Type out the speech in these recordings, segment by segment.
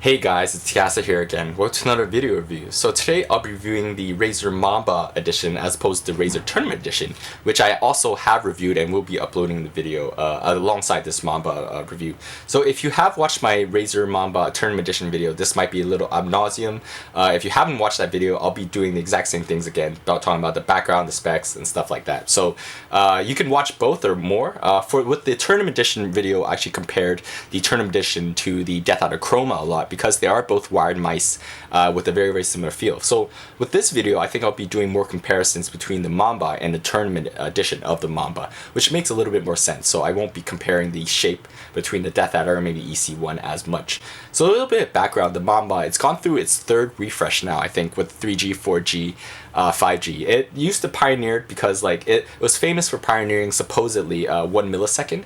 Hey guys, it's takasta here again. Welcome to another video review. So today I'll be reviewing the Razer Mamba edition as opposed to the Razer Tournament edition, which I also have reviewed and will be uploading the video alongside this Mamba review. So if you have watched my Razer Mamba Tournament edition video, this might be a little ad nauseum. If you haven't watched that video, I'll be doing the exact same things again, talking about the background, the specs, and stuff like that. So you can watch both or more. With the Tournament edition video, I actually compared the Tournament edition to the Death Adder Chroma a lot, because they are both wired mice with a very similar feel. So with this video, I think I'll be doing more comparisons between the Mamba and the Tournament edition of the Mamba, which makes a little bit more sense. So I won't be comparing the shape between the Death Adder and maybe EC1 as much. So a little bit of background, the Mamba, it's gone through its third refresh now, I think, with 3G, 4G, 5G. It used to pioneer because it was famous for pioneering supposedly 1 millisecond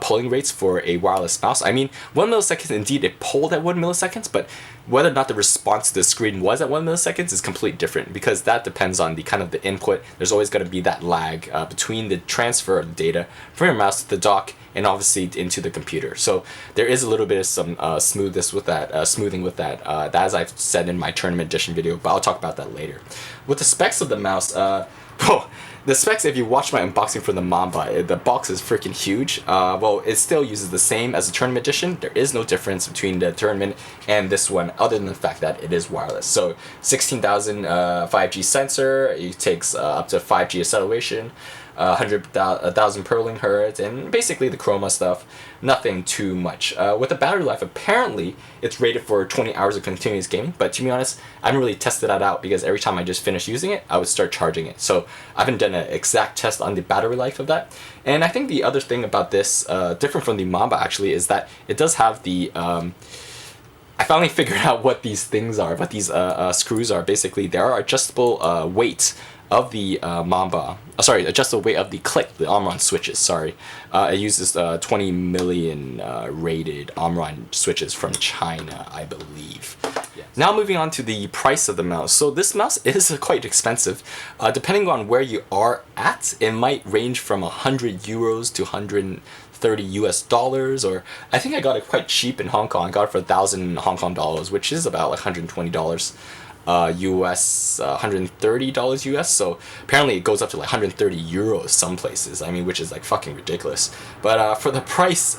polling rates for a wireless mouse. I mean, 1 millisecond, indeed it polled at 1 milliseconds, but whether or not the response to the screen was at 1 milliseconds is completely different, because that depends on the kind of the input. There's always going to be that lag between the transfer of the data from your mouse to the dock and obviously into the computer. So there is a little bit of some smoothing with that, as I've said in my Tournament edition video, but I'll talk about that later. With the specs of the mouse, the specs, if you watch my unboxing for the Mamba, the box is freaking huge. Well, it still uses the same as the Tournament edition. There is no difference between the Tournament and this one, other than the fact that it is wireless. So 16,000 5G sensor, it takes up to 5G acceleration, 100,000 per link hertz, and basically the chroma stuff. Nothing too much. With the battery life, apparently it's rated for 20 hours of continuous gaming, but to be honest, I haven't really tested that out, because every time I just finish using it, I would start charging it. So I haven't done an exact test on the battery life of that. And I think the other thing about this, different from the Mamba actually, is that it does have the I finally figured out what these things are, what these screws are. Basically, they are adjustable weight of the Mamba. Adjustable weight of the click, the Omron switches. It uses 20 million rated Omron switches from China, I believe. Yes. Now moving on to the price of the mouse. So this mouse is quite expensive. Depending on where you are at, it might range from 100 euros to 130 US dollars, or I think I got it quite cheap in Hong Kong. I got it for 1,000 Hong Kong dollars, which is about like $120 US, $130 US. So apparently it goes up to like 130 euros some places. I mean, which is like fucking ridiculous. But for the price,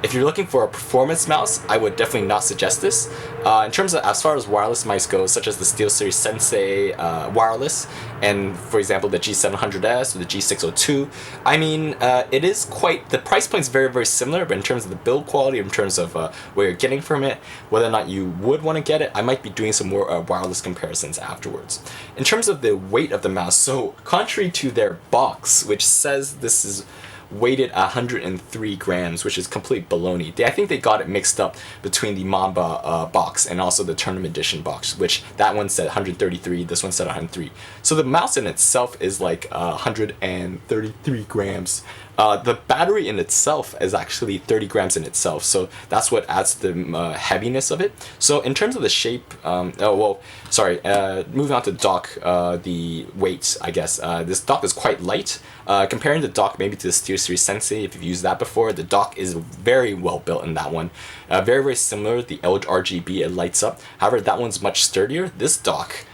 if you're looking for a performance mouse, I would definitely not suggest this. In terms of as far as wireless mice goes, such as the SteelSeries Sensei wireless, and for example the G700S or the G602, I mean, it is quite, the price point is very similar, but in terms of the build quality, in terms of where you're getting from it, whether or not you would want to get it, I might be doing some more wireless comparisons afterwards. In terms of the weight of the mouse, so contrary to their box, which says this is weighted 103 grams, which is complete baloney. I think they got it mixed up between the Mamba box and also the Tournament edition box, which that one said 133, this one said 103. So the mouse in itself is like 133 grams. The battery in itself is actually 30 grams in itself, so that's what adds to the heaviness of it. So in terms of the shape, moving on to the dock, the weight, I guess, this dock is quite light. Comparing the dock maybe to the SteelSeries Sensei, if you've used that before, the dock is very well built in that one. Very similar, the RGB, it lights up. However, that one's much sturdier. This dock,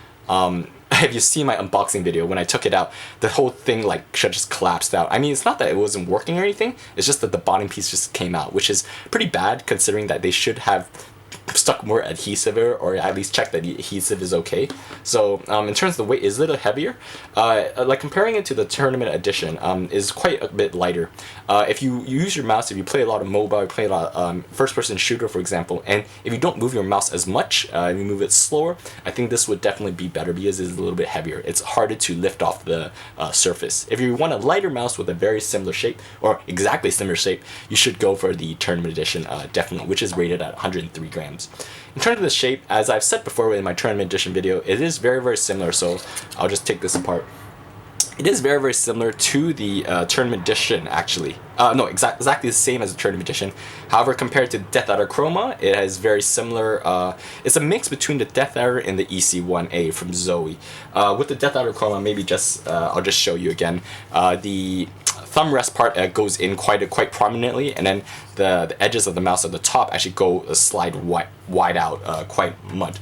if you see my unboxing video, when I took it out, the whole thing just collapsed out. I mean, it's not that it wasn't working or anything, it's just that the bottom piece just came out, which is pretty bad considering that they should have stuck more adhesive, or at least check that the adhesive is okay. So in terms of the weight, is a little heavier. Like comparing it to the Tournament edition, is quite a bit lighter. If you use your mouse, if you play a lot of mobile, you play a lot of first-person shooter, for example, and if you don't move your mouse as much, you move it slower, I think this would definitely be better, because it's a little bit heavier. It's harder to lift off the surface. If you want a lighter mouse with a very similar shape, or exactly similar shape, you should go for the Tournament edition, definitely, which is rated at 103 grams. In terms of the shape, as I've said before in my Tournament edition video, it is very similar, so I'll just take this apart. It is very similar to the Tournament edition, actually. No, exactly the same as the Tournament edition. However, compared to Death Adder Chroma, it is very similar. It's a mix between the Death Adder and the EC1A from Zoe. With the Death Adder Chroma, maybe I'll just show you again. The thumb rest part goes in quite prominently, and then the edges of the mouse at the top actually go slide wide out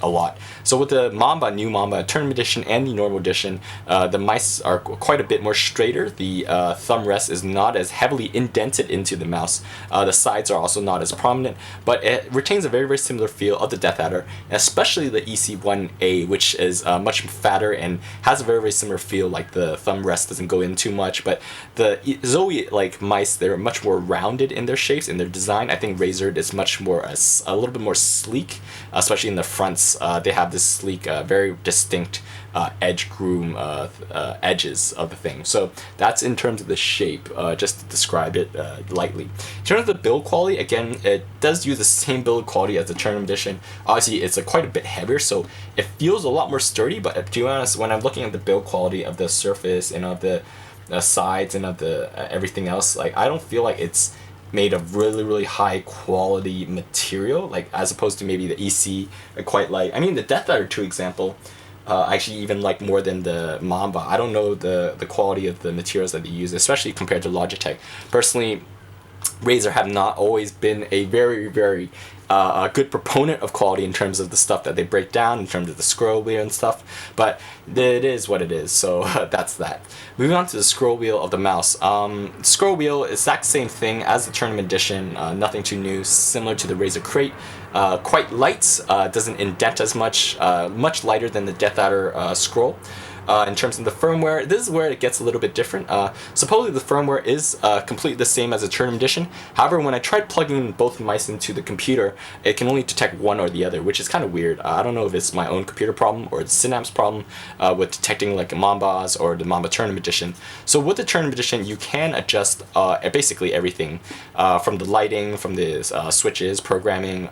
a lot. So with the Mamba, new Mamba Tournament Edition and the normal edition, the mice are quite a bit more straighter. The thumb rest is not as heavily indented into the mouse. The sides are also not as prominent, but it retains a very similar feel of the Death Adder, especially the EC1A, which is much fatter and has a very similar feel. Like the thumb rest doesn't go in too much, but the Zoe like mice, they're much more rounded in their shapes, in their design. I think Razer is much more a little bit more sleek, especially in the fronts. They have this sleek, very distinct edge groom edges of the thing. So that's in terms of the shape, just to describe it lightly. In terms of the build quality, again, it does use the same build quality as the Tournament Edition. Obviously, it's quite a bit heavier, so it feels a lot more sturdy, but to be honest, when I'm looking at the build quality of the surface and of the sides and of the everything else, like, I don't feel like it's made of really high quality material, like as opposed to maybe the EC, quite light. I mean, the Death Adder 2 example, actually even like more than the Mamba. I don't know the quality of the materials that they use, especially compared to Logitech. Personally, Razer have not always been a very a good proponent of quality in terms of the stuff that they break down, in terms of the scroll wheel and stuff, but it is what it is, so that's that. Moving on to the scroll wheel of the mouse. Scroll wheel, exact same thing as the Tournament Edition, nothing too new, similar to the Razer Crate. Quite light, doesn't indent as much, much lighter than the Death Adder scroll. In terms of the firmware, this is where it gets a little bit different. Supposedly the firmware is completely the same as the Tournament Edition. However, when I tried plugging both mice into the computer, it can only detect one or the other, which is kind of weird. I don't know if it's my own computer problem or the Synapse problem with detecting like Mambas or the Mamba Tournament Edition. So with the Tournament Edition, you can adjust basically everything, from the lighting, from the switches, programming,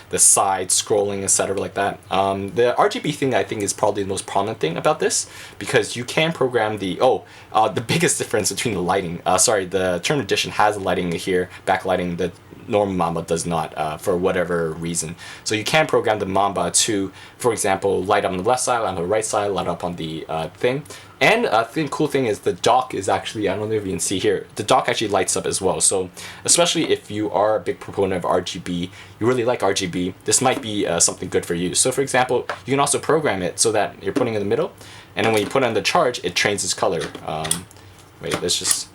the side scrolling, etc. like that. The RGB thing, I think, is probably the most prominent thing about this, because you can program the biggest difference between the lighting. The Tournament Edition has lighting here, backlighting. The normal Mamba does not, for whatever reason. So you can program the Mamba to, for example, light up on the left side, on the right side, light up on the thing. And the cool thing is the dock is actually, I don't know if you can see here, the dock actually lights up as well. So especially if you are a big proponent of RGB, you really like RGB, this might be something good for you. So for example, you can also program it so that you're putting it in the middle, and then when you put on the charge, it changes its color. Wait, let's just,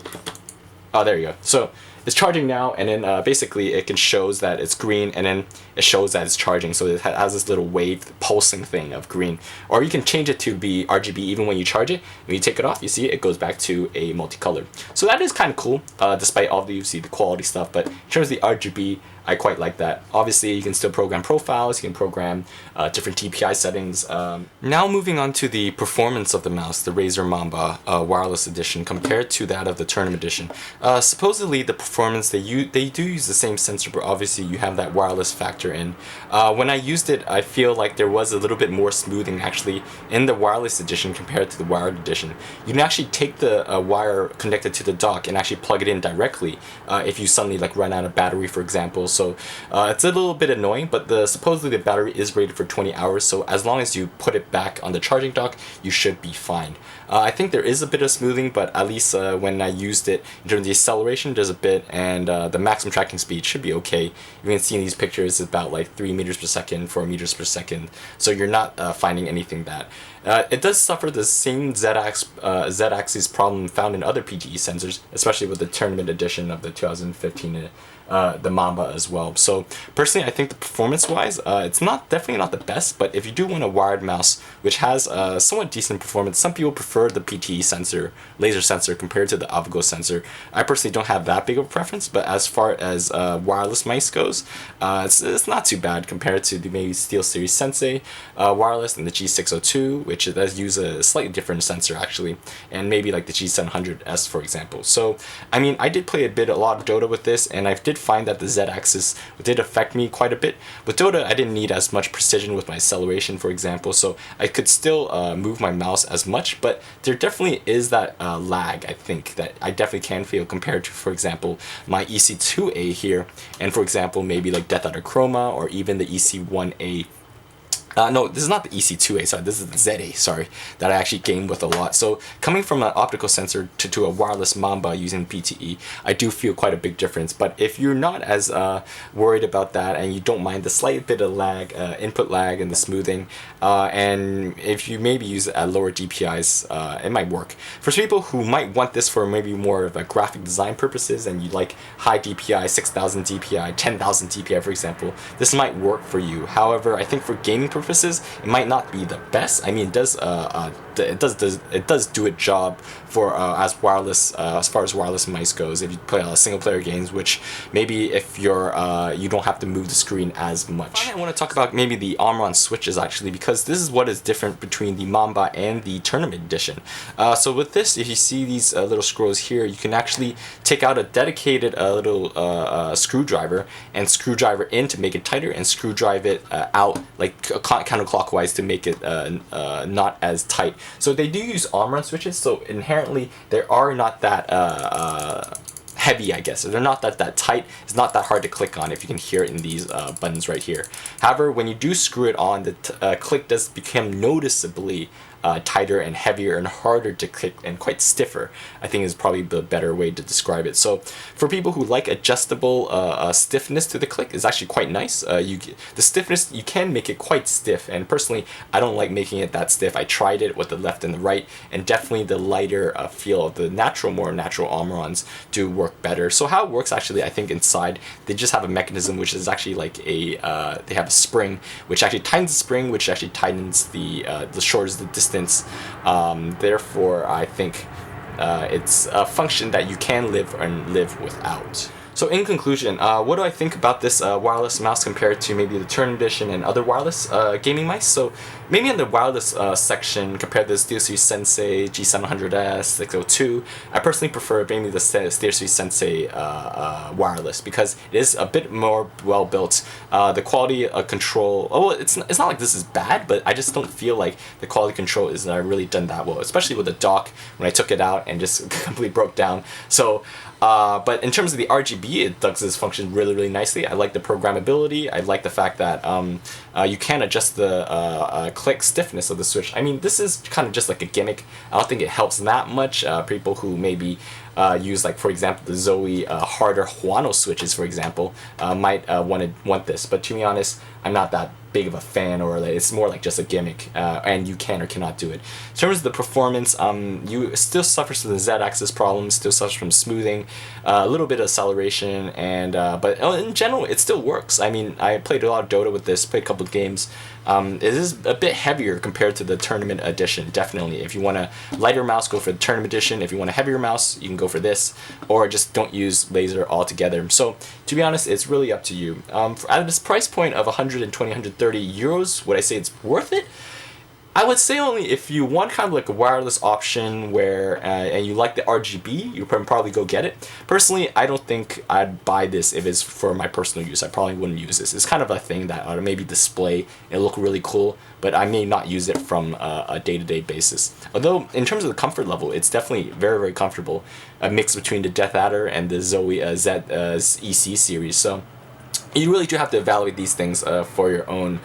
oh, there you go. So it's charging now, and then basically it can shows that it's green, and then it shows that it's charging, so it has this little wave pulsing thing of green. Or you can change it to be RGB even when you charge it. When you take it off, you see it goes back to a multicolor. So that is kind of cool, despite all the quality stuff. But in terms of the RGB, I quite like that. Obviously, you can still program profiles, you can program different DPI settings. Now moving on to the performance of the mouse, the Razer Mamba wireless edition compared to that of the Tournament Edition. Supposedly the performance, they do use the same sensor, but obviously you have that wireless factor in. When I used it, I feel like there was a little bit more smoothing actually in the wireless edition compared to the wired edition. You can actually take the wire connected to the dock and actually plug it in directly if you suddenly like run out of battery, for example. So it's a little bit annoying, but supposedly the battery is rated for 20 hours, so as long as you put it back on the charging dock, you should be fine. I think there is a bit of smoothing, but at least when I used it, in terms of the acceleration, there's a bit, and the maximum tracking speed should be okay. You can see in these pictures, it's about like 3 meters per second, 4 meters per second, so you're not finding anything bad. It does suffer the same Z-axis problem found in other PTE sensors, especially with the Tournament Edition of the 2015 the Mamba as well. So personally, I think the performance-wise, it's definitely not the best, but if you do want a wired mouse which has somewhat decent performance, some people prefer the PTE sensor, laser sensor, compared to the AVGO sensor. I personally don't have that big of a preference, but as far as wireless mice goes, it's not too bad compared to the maybe SteelSeries Sensei wireless and the G602, which does use a slightly different sensor actually, and maybe like the G700S, for example. So I mean, I did play a lot of Dota with this, and I did find that the Z-axis did affect me quite a bit. With Dota, I didn't need as much precision with my acceleration, for example, so I could still move my mouse as much, but there definitely is that lag, I think, that I definitely can feel compared to, for example, my EC2A here, and for example, maybe like Death Adder Chroma, or even the EC1A No, this is not the EC2A, sorry, this is the ZA, sorry, that I actually game with a lot. So coming from an optical sensor to a wireless Mamba using PTE, I do feel quite a big difference. But if you're not as worried about that and you don't mind the slight bit of lag, input lag and the smoothing, and if you maybe use lower DPIs, it might work. For people who might want this for maybe more of a graphic design purposes and you like high DPI, 6000 DPI, 10,000 DPI for example, this might work for you. However, I think for gaming purposes, it might not be the best. I mean, it does do a job for as far as wireless mice goes. If you play single player games, which maybe if you're you don't have to move the screen as much. Finally, I want to talk about maybe the arm-on switches actually, because this is what is different between the Mamba and the Tournament Edition. So with this, if you see these little screws here, you can actually take out a dedicated little screwdriver and screwdriver in to make it tighter, and screwdrive it out like counterclockwise to make it not as tight. So they do use arm-on switches, so inherently they are not that heavy, I guess. So they're not that tight. It's not that hard to click on, if you can hear it in these buttons right here. However, when you do screw it on, the click does become noticeably tighter and heavier and harder to click and quite stiffer, I think is probably the better way to describe it. So for people who like adjustable stiffness to the click, is actually quite nice. The stiffness, you can make it quite stiff, and personally I don't like making it that stiff. I tried it with the left and the right, and definitely the lighter feel of the more natural arm-ons do work better. So how it works actually, I think inside they just have a mechanism which is actually like they have a spring which actually tightens the spring, which actually tightens the shortens the distance. Therefore, I think it's a function that you can live without. So in conclusion, what do I think about this wireless mouse compared to maybe the Tournament Edition and other wireless gaming mice? So maybe in the wireless section, compared to the SteelSeries Sensei G700S 602, I personally prefer maybe the SteelSeries Sensei wireless, because it is a bit more well built. The quality of control, it's not like this is bad, but I just don't feel like the quality control is really done that well, especially with the dock when I took it out and just completely broke down. So but in terms of the RGB, it does this function really nicely. I like the programmability. I like the fact that you can adjust the click stiffness of the switch. I mean, this is kind of just like a gimmick. I don't think it helps that much. People who maybe use, like for example, the Zoe harder Huano switches, for example, might want this. But to be honest, I'm not that big of a fan, or it's more like just a gimmick, and you can or cannot do it. In terms of the performance, you still suffers from the Z-axis problems, still suffers from smoothing, a little bit of acceleration, and but in general it still works. I mean, I played a lot of Dota with this, played a couple of games. It is a bit heavier compared to the Tournament Edition, definitely. If you want a lighter mouse, go for the Tournament Edition. If you want a heavier mouse, you can go for this, or just don't use Razer altogether. So to be honest, it's really up to you. At this price point of 120, 130 euros, would I say it's worth it? I would say only if you want kind of like a wireless option where and you like the RGB, you can probably go get it. Personally, I don't think I'd buy this if it's for my personal use. I probably wouldn't use this. It's kind of a thing that I would maybe display and look really cool, but I may not use it from a day-to-day basis. Although in terms of the comfort level, it's definitely very comfortable. A mix between the Death Adder and the Zoe EC series. So you really do have to evaluate these things for your own.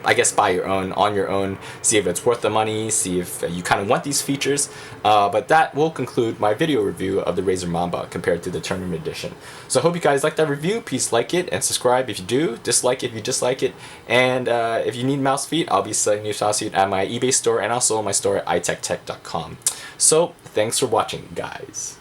I guess on your own, see if it's worth the money, see if you kind of want these features. But that will conclude my video review of the Razer Mamba compared to the Tournament Edition. So I hope you guys liked that review. Please like it and subscribe if you do, dislike it if you dislike it. And if you need mouse feet, I'll be selling new mouse feet at my eBay store and also my store at itechtech.com. So thanks for watching, guys.